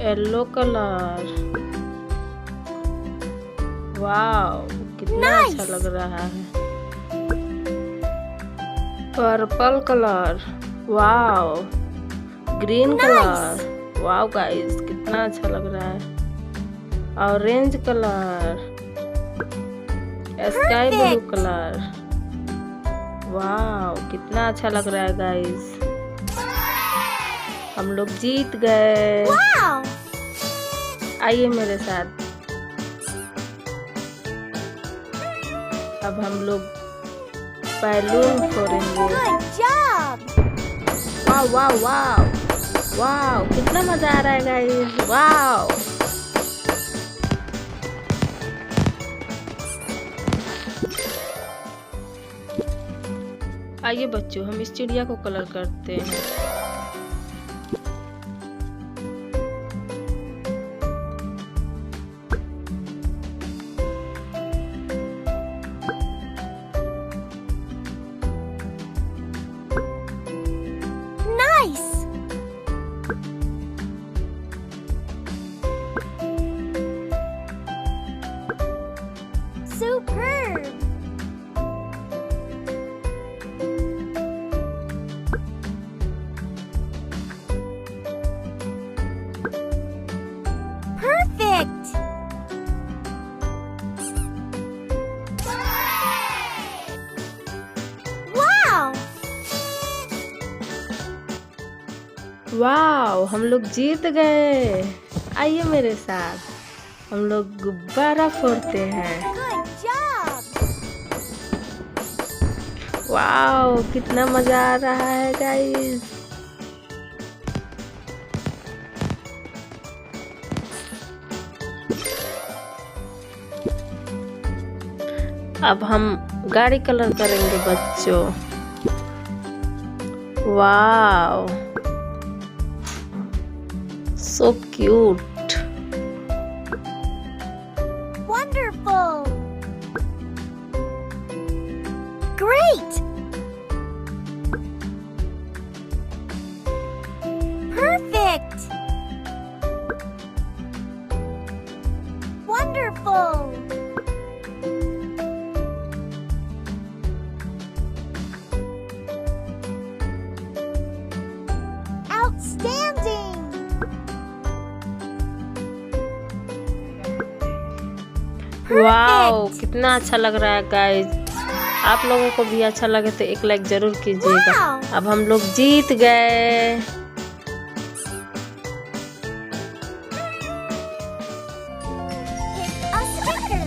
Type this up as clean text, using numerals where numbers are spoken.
Yellow colour. Wow, कितना अच्छा लग रहा है। Purple colour. Wow, green colour. Wow guys, कितना अच्छा लग रहा है। Orange colour, sky blue colour. Wow, कितना अच्छा लग रहा है गाइस। हम लोग जीत गए। आइए मेरे साथ। अब हम लोग बैलून फोड़ेंगे। वाव वाव वाव वाव, कितना मजा आ रहा है गाइस। वाव, आइए बच्चों, हम इस चिड़िया को कलर करते हैं। Superb! Perfect! Wow! वाव, हम लोग जीत गए। आइए मेरे साथ, हम लोग गुब्बारा फोड़ते हैं। Good job! वाव, कितना मजा आ रहा है गाइस। अब हम गाड़ी कलर करेंगे बच्चों। Wow, so cute. Wonderful! Great! Perfect! Wonderful! Outstanding! Wow, कितना अच्छा लग रहा है गाइस। आप लोगों को भी अच्छा लगे तो एक लाइक जरूर कीजिएगा। Wow! अब हम लोग जीत गए। A sticker!